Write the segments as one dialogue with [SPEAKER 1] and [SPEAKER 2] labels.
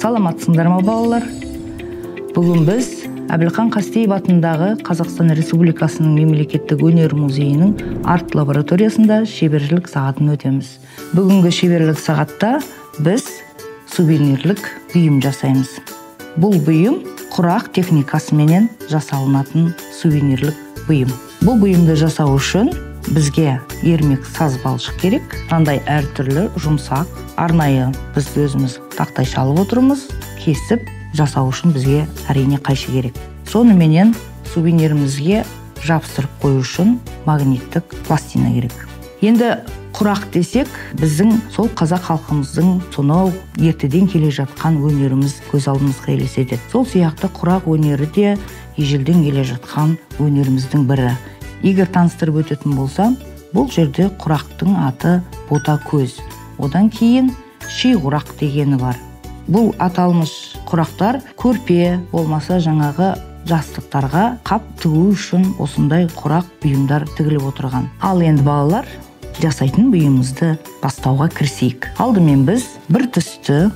[SPEAKER 1] Саламатсыңдар ма балалар? Бүгін біз Әбілхан Қастеев атындағы Қазақстан Республикасының мемлекеттік өнер музейінің арт лабораториясында шеберлік сағатын өтеміз. Бүгінгі шеберлік сағатта біз сувенирлік бұйым жасаймыз. Бұл бұйым құрақ техникасыменен жасалынатын сувенирлік бұйым. Бұл бұйымды жасау үшін бізге ермек саз балшық керек. Қандай әртүрлі жұмсақ, арнайы біз өзіміз тақтай шалып отырмыз. Кесіп жасау үшін бізге әрине қайшы керек. Соныменен сувенирімізге жабыстырып қою үшін магниттік пластина керек. Енді құрақ десек, біздің сол қазақ халқымыздың сонау ертеден келе жатқан өнеріміз көз алдымызға елестеді. Сол сияқты құрақ өнері де ежелден келе жатқан өнеріміздің бірі. Егер таныстырып өтетін болсам, бұл жерде құрақтың аты бота көз. Одан кейін ши құрақ дегені бар. Бұл аталмыш құрақтар көрпе болмаса жаңағы жастықтарға қап тігу үшін осындай құрақ бұйымдар тігіліп отырған. Ал енді балалар, жасайтын бұйымымызды бастауға кірісейік. Алдымен біз бір түсті,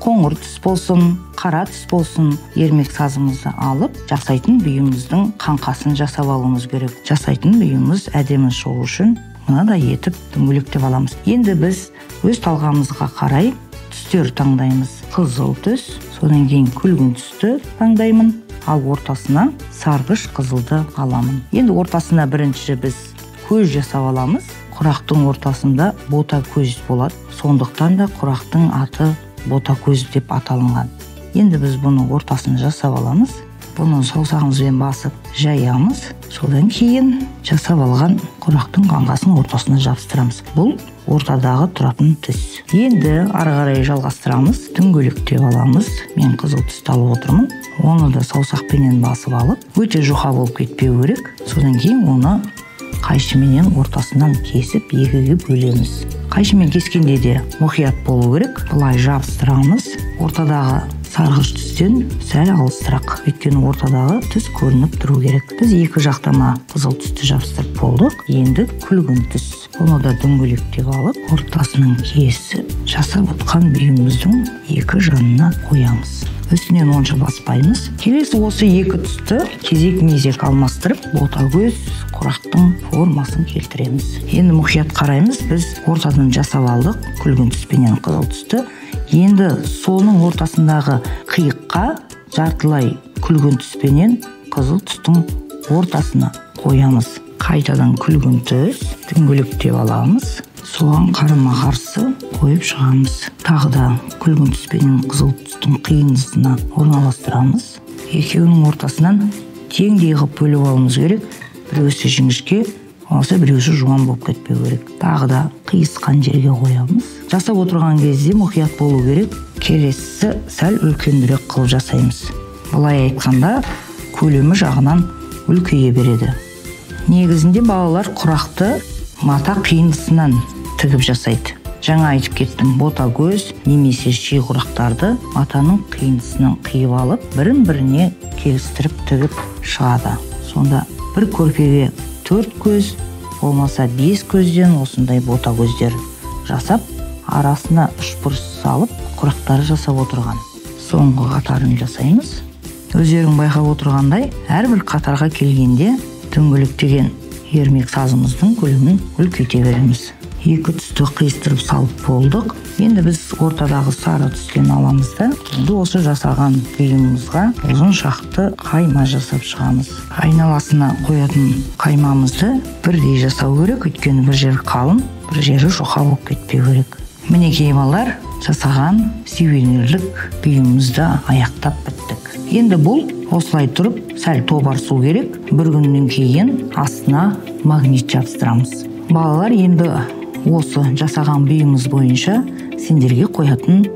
[SPEAKER 1] қоңыр түс болсын, қара түс болсын, ермек сазымызды алып, жасайтын бұйымымыздың қаңқасын жасап алуымыз керек. Жасайтын бұйымымыз әдемі шығу үшін мынадай етіп дөңгелектеп аламыз. Енді біз өз талғамымызға қарай түстер таңдаймыз. Қызыл түс, содан кейін күлгін түсті таңдаймын, ал ортасына сарғыш қызылды аламын. Енді ортасына бірінші біз көз жасап аламыз. Құрақтың ортасында бота көз болады. Сондықтан да құрақтың аты бота көз деп аталынған. Енді біз бұны ортасын жасап аламыз. Бұны саусағымызбен басып жаямыз. Содан кейін жасап алған құрақтың қаңқасын ортасына жабыстырамыз. Бұл ортадағы тұратын түс. Енді ары қарай жалғастырамыз. Дөңгелектеп аламыз. Мен қызыл түсті алып отырмын. Оны да саусақпенен басып алып, өте жұқа болып кетпеу керек. Содан кейін оны қайшыменен ортасынан кесіп екіге бөлеміз. Қайшымен кескенде де мұқият болу керек. Бұлай жабыстырамыз. Ортадағы сарғыш түстен сәл алыстырақ. Өйткені ортадағы түс көрініп тұру керек. Біз екі жақтама қызыл түсті жабыстырып болдық. Енді күлгін түс. Оны да дөңгелектеп алып, ортасынан кесіп, жасап отқан бұйымымыздың екі жанына қоямыз. Үстінен онша баспаймыз. Келесі осы екі түсті кезек-мезек алмастырып, бота көз құрақтың формасын келтіреміз. Енді мұқият қараймыз. Біз ортадан жасап алдық, күлгін түспенен қызыл түсті. Енді соның ортасындағы қиыққа жартылай күлгін түспенен қызыл түстің ортасына қоямыз. Қайтадан күлгін түс, дөңгелектеп аламыз. Соған қарама-қарсы қойып шығамыз. Тағы да күлгін түспенен қызыл түстің қиындысына орналастырамыз. Екеуінің ортасынан теңдей қылып бөліп алуымыз керек. Біреусі жіңішке, болмаса біреусі жуан болып кетпеу керек. Тағы да қиысқан жерге қоямыз. Жасап отырған кезде мұқият болу керек. Келесі сәл үлкенірек қылып жасаймыз. Бұлай айтқанда көлемі жағынан үлкейе береді. Негізінде балалар құрақты мата қиындысынан тігіп жасайды. Жаңа айтып кеттім, бота көз немесе ши құрақтарды матаның қиындысынан қиып алып, бірін-біріне келістіріп тігіп шығады. Сонда бір көрпеге 4 көз, болмаса 5 көзден осындай бота көздер жасап, арасына үшбұрыш салып, құрақтары жасап отырған. Соңғы қатарын жасаймыз. Өздерің байқап отырғандай, әрбір қатарға келгенде дөңгелектеген ермек сазымыздың көлемін үлкейте береміз. Екі түсті қиыстырып салып болдық. Енді біз ортадағы сары түстен аламыз да, енді осы жасаған бұйымымызға ұзын шақты қайма жасап шығамыз. Айналасына қоятын қаймамызды бірдей жасау керек, өйткені бір жері қалың, бір жері жұқа болып кетпеу керек. Мінекей балалар, жасаған сувенирлік бұйымымызды аяқтап біттік. Енді бұл осылай тұрып, сәл тобарсу керек. Бір күннен кейін астына магнит жабыстырамыз. Балалар, енді осы жасаған бұйымыз бойынша сендерге қоятын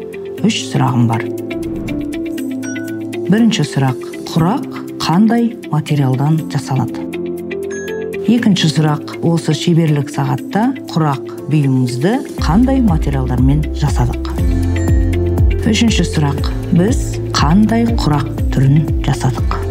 [SPEAKER 1] 3 сұрағым бар. Бірінші сұрақ: құрақ қандай материалдан жасалады? Екінші сұрақ: осы шеберлік сағатта құрақ бұйымымызды қандай материалдармен жасадық? Үшінші сұрақ: біз қандай құрақ түрін жасадық?